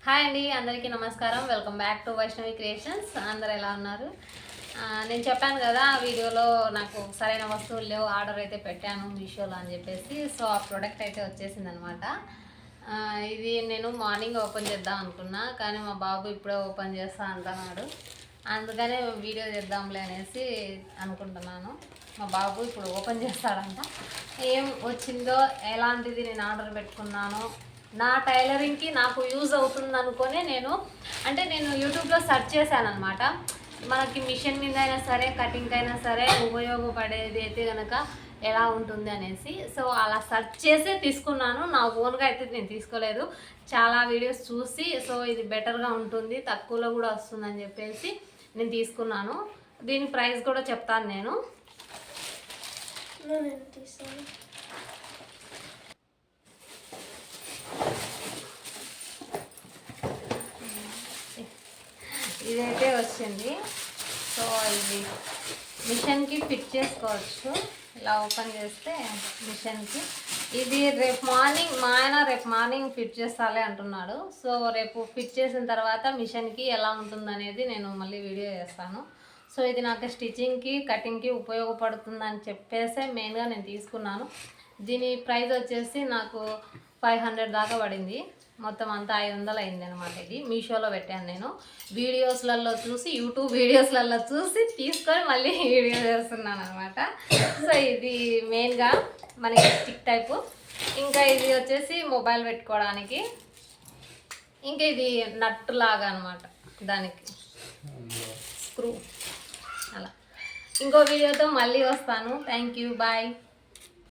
Hi అండి, అందరికీ నమస్కారం. Welcome back to Vaishnavi creations. అందరు ఎలా ఉన్నారు? నేను చెప్పాను కదా వీడియోలో నాకు సరైన వస్తువులు లేవు, ఆర్డర్ అయితే పెట్టాను మీషోలో అని చెప్పేసి. సో ఆ ప్రోడక్ట్ అయితే వచ్చేసింది అనమాట. ఇది నేను మార్నింగ్ ఓపెన్ చేద్దాం అనుకున్నా, కానీ మా బాబు ఇప్పుడే ఓపెన్ చేస్తా అంటున్నాడు. అందుకనే వీడియో చేద్దాంలే అనేసి అనుకుంటున్నాను. మా బాబు ఇప్పుడు ఓపెన్ చేస్తాడంట. ఏం వచ్చిందో, ఎలాంటిది నేను ఆర్డర్ పెట్టుకున్నాను, నా టైలరింగ్కి నాకు యూజ్ అవుతుంది అనుకొని నేను యూట్యూబ్లో సెర్చ్ చేశాను అనమాట. మనకి మిషన్ మీద అయినా సరే, కటింగ్ అయినా సరే ఉపయోగపడేది అయితే కనుక ఎలా ఉంటుంది అనేసి. సో అలా సెర్చ్ చేసే తీసుకున్నాను. నా ఓన్గా అయితే నేను తీసుకోలేదు, చాలా వీడియోస్ చూసి సో ఇది బెటర్గా ఉంటుంది, తక్కువలో కూడా వస్తుందని చెప్పేసి నేను తీసుకున్నాను. దీని ప్రైస్ కూడా చెప్తాను నేను. ఇదైతే వచ్చింది. సో ఇది మిషన్కి ఫిట్ చేసుకోవచ్చు. ఇలా ఓపెన్ చేస్తే మిషన్కి ఇది రేపు మార్నింగ్ మా ఆయన రేపు మార్నింగ్ ఫిట్ చేస్తాలే అంటున్నాడు. సో రేపు ఫిట్ చేసిన తర్వాత మిషన్కి ఎలా ఉంటుందనేది నేను మళ్ళీ వీడియో చేస్తాను. సో ఇది నాకు స్టిచ్చింగ్కి కటింగ్కి ఉపయోగపడుతుందని చెప్పేసే మెయిన్గా నేను తీసుకున్నాను. దీని ప్రైస్ వచ్చేసి నాకు 500 దాకా పడింది. మొత్తం అంతా 500 అయింది అనమాట. ఇది మీషోలో పెట్టాను నేను. వీడియోస్లలో చూసి, యూట్యూబ్ వీడియోస్లలో చూసి తీసుకొని మళ్ళీ వీడియో చేస్తున్నాను అనమాట. సో ఇది మెయిన్గా మనకి స్టిక్ టైపు. ఇంకా ఇది వచ్చేసి మొబైల్ పెట్టుకోవడానికి. ఇంకా ఇది నట్టు లాగా అనమాట, దానికి స్క్రూ. అలా ఇంకో వీడియోతో మళ్ళీ వస్తాను. Thank you, bye.